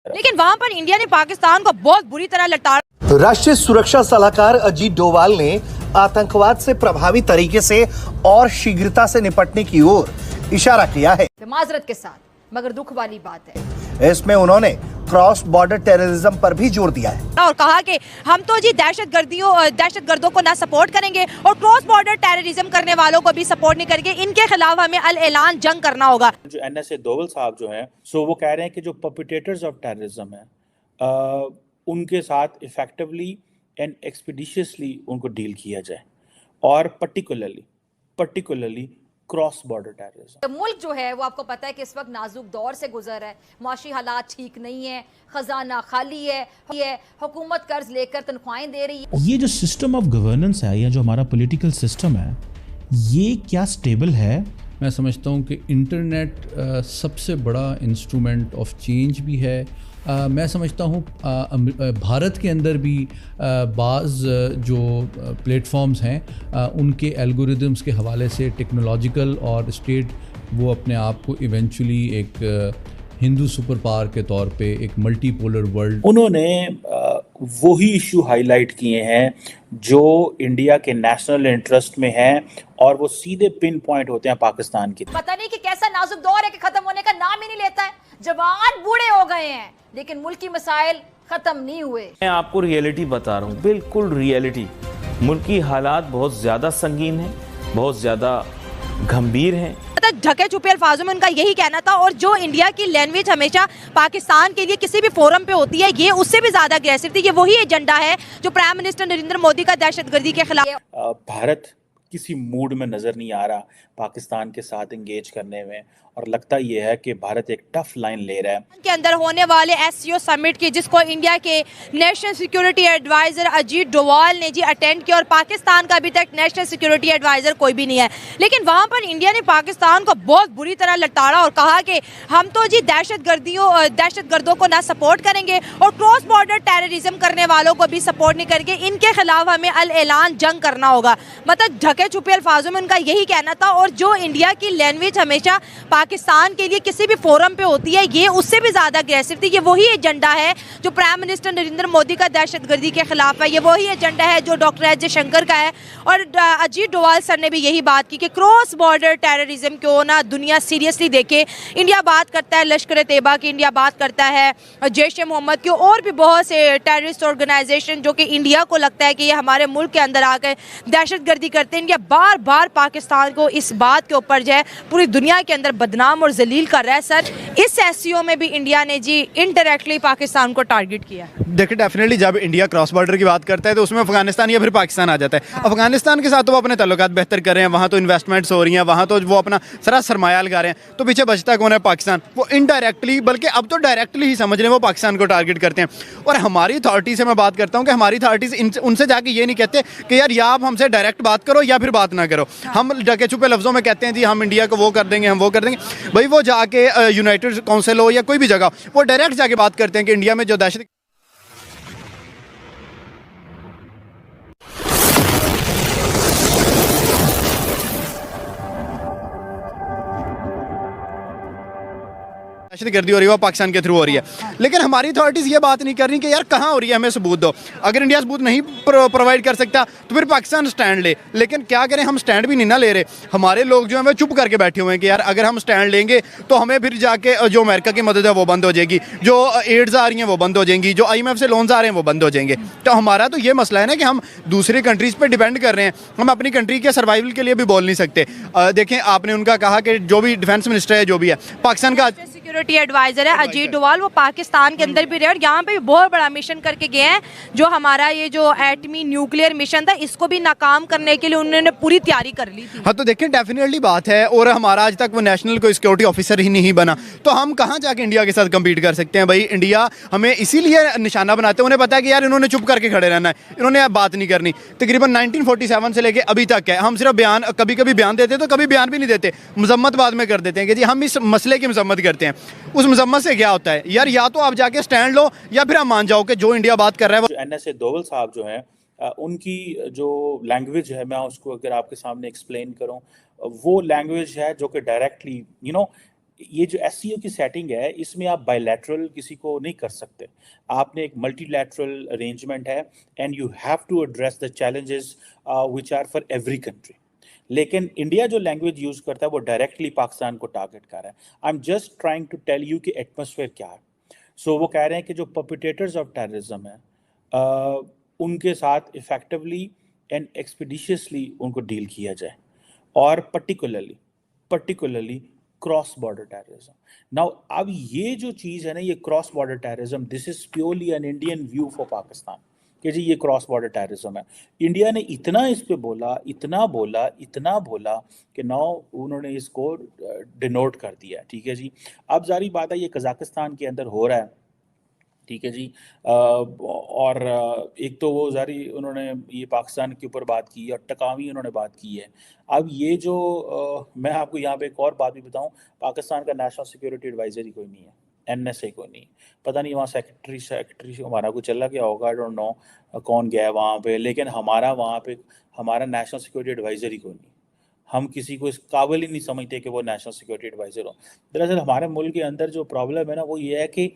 लेकिन वहाँ पर इंडिया ने पाकिस्तान को बहुत बुरी तरह लताड़ा। राष्ट्रीय सुरक्षा सलाहकार अजीत डोवाल ने आतंकवाद से प्रभावी तरीके से और शीघ्रता से निपटने की ओर इशारा किया है। माजरत के साथ, मगर दुख वाली बात है, इसमें उन्होंने क्रॉस बॉर्डर टेररिज्म पर भी जोर दिया है और कहा कि हम तो जी दहशतगर्दों को ना सपोर्ट करेंगे और क्रॉस बॉर्डर टेररिज्म करने वालों को भी सपोर्ट नहीं करेंगे। इनके खिलाफ हमें अल ऐलान जंग करना होगा। जो NSA डोवल साहब जो हैं, सो वो कह रहे हैं कि जो परपिटेटर्स ऑफ टेररिज्म है उनके साथ इफेक्टिवली एंड एक्सपीडिशियसली उनको डील किया जाए, और पर्टिकुलरली क्रॉस बॉर्डर टेररिज्म। तो मुल्क जो है वो आपको पता है कि इस वक्त नाजुक दौर से गुजर है, माशी हालात ठीक नहीं है, खजाना खाली है, हुकूमत कर्ज लेकर तनख्वाहें दे रही है। ये जो सिस्टम ऑफ गवर्नेंस है या जो हमारा पॉलिटिकल सिस्टम है, ये क्या स्टेबल है? मैं समझता हूँ कि इंटरनेट सबसे बड़ा इंस्ट्रूमेंट ऑफ चेंज भी है। मैं समझता हूँ भारत के अंदर भी बाज़ जो प्लेटफॉर्म्स हैं उनके एल्गोरिदम्स के हवाले से टेक्नोलॉजिकल और स्टेट वो अपने आप को इवेंचुअली एक हिंदू सुपर पावर के तौर पे एक मल्टीपोलर वर्ल्ड। उन्होंने वही इशू हाईलाइट किए हैं जो इंडिया के नेशनल इंटरेस्ट में हैं, और वो सीधे पिन पॉइंट होते हैं पाकिस्तान की। पता नहीं कि कैसा नाजुक दौर है कि खत्म होने का नाम ही नहीं लेता है। जवान बूढ़े हो गए हैं लेकिन मुल्क की मसाइल खत्म नहीं हुए। मैं आपको रियलिटी बता रहा हूँ, बिल्कुल रियलिटी। मुल्क की हालात बहुत ज्यादा संगीन है, बहुत ज्यादा गंभीर है। ढके छुपे अल्फाजों में उनका यही कहना था, और जो इंडिया की लैंग्वेज हमेशा पाकिस्तान के लिए किसी भी फोरम पे होती है, ये उससे भी ज्यादा अग्रेसिव थी। ये वही एजेंडा है जो प्राइम मिनिस्टर नरेंद्र मोदी का दहशतगर्दी के खिलाफ। भारत किसी मूड में नजर नहीं आ रहा पाकिस्तान के साथ एंगेज करने में, और लगता यह है कि भारत एक टफ लाइन ले रहा है। के अंदर होने वाले SCO समिट की, जिसको इंडिया के national security advisor Ajit Doval ने जी अटेंड किया, और पाकिस्तान का अभी तक नेशनल सिक्योरिटी एडवाइजर कोई भी नहीं है। लेकिन वहां पर इंडिया ने पाकिस्तान को बहुत बुरी तरह लताड़ा और कहा कि हम तो जी दहशतगर्दों को ना सपोर्ट करेंगे और क्रॉस बॉर्डर टेररिज्म करने वालों को भी सपोर्ट नहीं करेंगे। इनके खिलाफ हमें अल ऐलान जंग करना होगा। मतलब ढके छुपे अल्फाजों में उनका यही कहना था, और जो इंडिया की लैंग्वेज हमेशा पाकिस्तान के लिए किसी भी फोरम पे होती है, ये उससे भी ज्यादा अग्रेसिव थी। ये वही एजेंडा है जो प्राइम मिनिस्टर नरेंद्र मोदी का दहशतगर्दी के खिलाफ है। ये वही एजेंडा है जो डॉक्टर एस जयशंकर का है, और अजीत डोवाल सर ने भी यही बात की कि क्रॉस बॉर्डर टेररिज्म को ना दुनिया सीरियसली देखे। इंडिया बात करता है लश्कर तैयबा की, इंडिया बात करता है जैश-ए-मोहम्मद की, और भी बहुत से टेररिस्ट ऑर्गेनाइजेशन जो कि इंडिया को लगता है कि ये हमारे मुल्क के अंदर आकर दहशतगर्दी करते हैं। इंडिया बार बार पाकिस्तान को इस बात के ऊपर जो है पूरी दुनिया के अंदर बदनाम और जलील कर रहा है। सर, इस SCO में भी इंडिया ने जी इनडायरेक्टली पाकिस्तान को टारगेट किया। देखिए, डेफिनेटली जब इंडिया क्रॉस बॉर्डर की बात करता है तो उसमें अफगानिस्तान या फिर पाकिस्तान आ जाता है। अफगानिस्तान के साथ तो वो अपने ताल्लुकात बेहतर कर रहे हैं, वहाँ तो इन्वेस्टमेंट्स हो रही हैं, वहाँ तो वो अपना सारा सरमाया लगा रहे हैं, तो पीछे बचता कौन है? पाकिस्तान। वो इनडायरेक्टली, बल्कि अब तो डायरेक्टली ही समझ रहे हैं, वो पाकिस्तान को टारगेट करते हैं। और हमारी अथॉरिटी से मैं बात करता हूँ कि हमारी अथॉरिटीज उनसे जाके ये नहीं कहते कि यार या आप हमसे डायरेक्ट बात करो या फिर बात ना करो। हम ढके छुपे लफ्ज़ों में कहते हैं जी हम इंडिया को वो कर देंगे, हम वो कर देंगे। भाई वो जाके यूनाइटेड काउंसिल हो या कोई भी जगह, वो डायरेक्ट जाके बात करते हैं कि इंडिया में जो दहशत दहशतगर्दी हो रही है वो पाकिस्तान के थ्रू हो रही है। लेकिन हमारी अथॉरिटीज़ ये बात नहीं कर रही कि यार कहाँ हो रही है, हमें सबूत दो। अगर इंडिया सबूत नहीं प्रोवाइड कर सकता तो फिर पाकिस्तान स्टैंड ले। लेकिन क्या करें, हम स्टैंड भी नहीं ना ले रहे। हमारे लोग जो हैं वो चुप करके बैठे हुए हैं कि यार अगर हम स्टैंड लेंगे तो हमें फिर जाके जो अमेरिका की मदद है वो बंद हो जाएगी, जो एड्स आ रही हैं वो बंद हो जाएंगी, जो IMF से लोन्स आ रहे हैं वो बंद हो जाएंगे। तो हमारा तो ये मसला है ना कि हम दूसरी कंट्रीज़ पर डिपेंड कर रहे हैं, हम अपनी कंट्री के सर्वाइवल के लिए भी बोल नहीं सकते। देखें, आपने उनका कहा कि जो भी डिफेंस मिनिस्टर है, जो भी है पाकिस्तान का सिक्योरिटी एडवाइजर है अजीत डोवाल, वो पाकिस्तान के अंदर भी रहे और यहाँ पे भी बहुत बड़ा मिशन करके गए हैं। जो हमारा ये जो एटमी न्यूक्लियर मिशन था, इसको भी नाकाम करने के लिए उन्होंने पूरी तैयारी कर ली थी। हाँ, तो देखिए डेफिनेटली बात है, और हमारा आज तक वो नेशनल कोई सिक्योरिटी ऑफिसर ही नहीं बना, तो हम कहाँ जाके इंडिया के साथ कम्पीट कर सकते हैं? भाई इंडिया हमें इसीलिए निशाना बनाते हैं, उन्हें पता है कि यार इन्होंने चुप करके खड़े रहना है, इन्होंने बात नहीं करनी। तकरीबन 1947 से लेके अभी तक है, हम सिर्फ बयान, कभी कभी बयान देते तो कभी बयान भी नहीं देते, मजम्मत बाद में कर देते हैं कि जी हम इस मसले की मजम्मत करते हैं। उस मजम्मत से क्या होता है यार, या तो आप जाके स्टैंड लो या फिर आप मान जाओ कि जो इंडिया बात कर रहा है वो। NSA डोवल साहब जो हैं, उनकी जो लैंग्वेज है, मैं उसको अगर आपके सामने एक्सप्लेन करूं, वो लैंग्वेज है जो कि डायरेक्टली ये जो एससीओ की सेटिंग है इसमें आप बायलैटरल किसी को नहीं कर सकते, आपने एक मल्टीलैटरल अरेंजमेंट है and you have to address the challenges which are for every country. लेकिन इंडिया जो लैंग्वेज यूज करता है वो डायरेक्टली पाकिस्तान को टारगेट कर रहा है। I am just trying to tell you कि एटमॉस्फेयर क्या है। सो वो कह रहे हैं कि जो परपिटेटर्स ऑफ टेररिज्म है उनके साथ इफेक्टिवली एंड एक्सपीडिशियसली उनको डील किया जाए, और particularly cross border terrorism. Now अब ये जो चीज़ है ना, ये cross border terrorism, this is purely an Indian view for Pakistan कि जी ये क्रॉस बॉर्डर टेररिज्म है। इंडिया ने इतना इस पे बोला, इतना बोला कि नाउ उन्होंने इसको डिनोट कर दिया। ठीक है जी, अब जारी बात है ये कजाकिस्तान के अंदर हो रहा है। ठीक है जी, और एक तो वो जारी उन्होंने ये पाकिस्तान के ऊपर बात की और टकावी उन्होंने बात की है। अब ये जो मैं आपको यहाँ पे एक और बात भी बताऊँ, पाकिस्तान का नेशनल सिक्योरिटी एडवाइजर ही कोई नहीं है, एनएसए कोई नहीं, पता नहीं वहाँ सेक्रेटरी हमारा कोई चला गया होगा, आई डोंट नो कौन गया है वहाँ पे, लेकिन हमारा वहाँ पे हमारा नेशनल सिक्योरिटी एडवाइजर ही कोई नहीं। हम किसी को इस काबिल ही नहीं समझते कि वो नेशनल सिक्योरिटी एडवाइजर हो। दरअसल हमारे मुल्क के अंदर जो प्रॉब्लम है ना वो ये है कि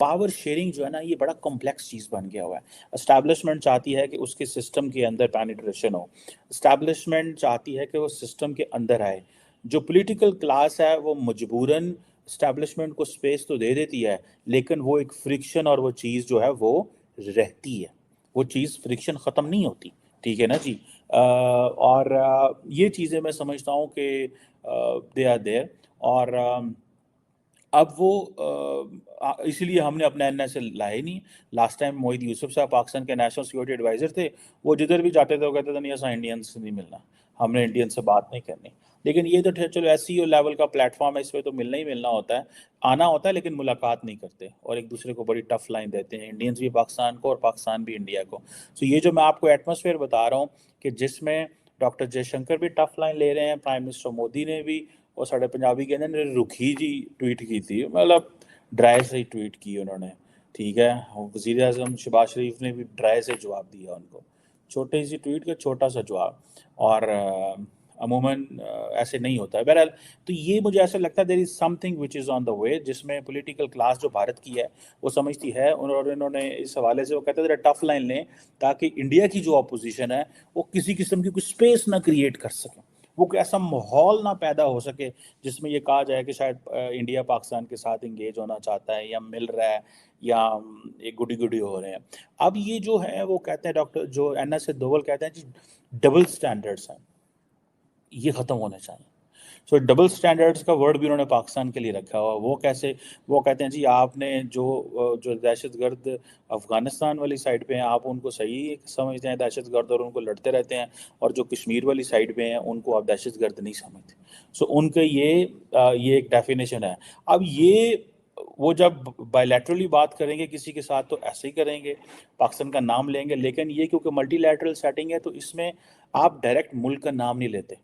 पावर शेयरिंग जो है ना ये बड़ा कॉम्प्लेक्स चीज़ बन गया हुआ है। एस्टैब्लिशमेंट चाहती है कि उसके सिस्टम के अंदर पेनिट्रेशन हो, एस्टैब्लिशमेंट चाहती है कि वो सिस्टम के अंदर आए। जो पॉलिटिकल क्लास है वो मजबूरन एस्टैब्लिशमेंट को स्पेस तो दे देती है, लेकिन वो एक फ्रिक्शन और वो चीज़ जो है वो रहती है, वो चीज़ फ्रिक्शन ख़त्म नहीं होती। ठीक है ना जी, और ये चीज़ें मैं समझता हूँ कि दे आर देयर, और अब वो इसीलिए हमने अपना एनएसए लाया ही नहीं। लास्ट टाइम मोहित यूसुफ साहब पाकिस्तान के नेशनल सिक्योरिटी एडवाइज़र थे, वो जिधर भी जाते थे वो कहते थे नहीं ऐसा इंडियन से नहीं मिलना, हमने इंडियन से बात नहीं करनी। लेकिन ये तो चलो एससीओ लेवल का प्लेटफॉर्म है, इस पर तो मिलना ही मिलना होता है, आना होता है, लेकिन मुलाकात नहीं करते और एक दूसरे को बड़ी टफ लाइन देते हैं, इंडियंस भी पाकिस्तान को और पाकिस्तान भी इंडिया को। सो ये जो मैं आपको एटमॉस्फेयर बता रहा हूँ कि जिसमें डॉक्टर जयशंकर भी टफ लाइन ले रहे हैं, प्राइम मिनिस्टर मोदी ने भी, और साढ़े पंजाबी के अंदर रुखी जी ट्वीट की थी, मतलब ड्राई से ही ट्वीट की उन्होंने। ठीक है, वज़ीर आज़म शहबाज शरीफ ने भी ड्राई से जवाब दिया उनको, छोटे सी ट्वीट का छोटा सा जवाब, और अमूमन ऐसे नहीं होता है। बहरहाल तो ये मुझे ऐसा लगता है there is something which is on the way, जिसमें पॉलिटिकल क्लास जो भारत की है वो समझती है, और इन्होंने इस हवाले से वो कहते थे टफ लाइन लें ताकि इंडिया की जो अपोजिशन है वो किसी किस्म की कोई स्पेस ना क्रिएट कर सके, वो कोई ऐसा माहौल ना पैदा हो सके जिसमें ये कहा जाए कि शायद इंडिया पाकिस्तान के साथ इंगेज होना चाहता है या मिल रहा है या एक गुडी गुडी हो रहे हैं। अब ये जो है वो कहते हैं डॉक्टर जो एनएसए दोवल कहते हैं जी डबल स्टैंडर्ड्स हैं, ये ख़त्म होने चाहिए। सो डबल स्टैंडर्ड्स का वर्ड भी उन्होंने पाकिस्तान के लिए रखा हुआ। वो कैसे, वो कहते हैं जी आपने जो दहशतगर्द अफ़गानिस्तान वाली साइड पे हैं आप उनको सही समझते हैं दहशतगर्द और उनको लड़ते रहते हैं, और जो कश्मीर वाली साइड पे हैं उनको आप दहशतगर्द नहीं समझते। सो उनके ये एक डेफिनेशन है। अब ये वो जब बायलैटरली बात करेंगे किसी के साथ तो ऐसे ही करेंगे, पाकिस्तान का नाम लेंगे, लेकिन ये क्योंकि मल्टीलैटरल सेटिंग है तो इसमें आप डायरेक्ट मुल्क का नाम नहीं लेते।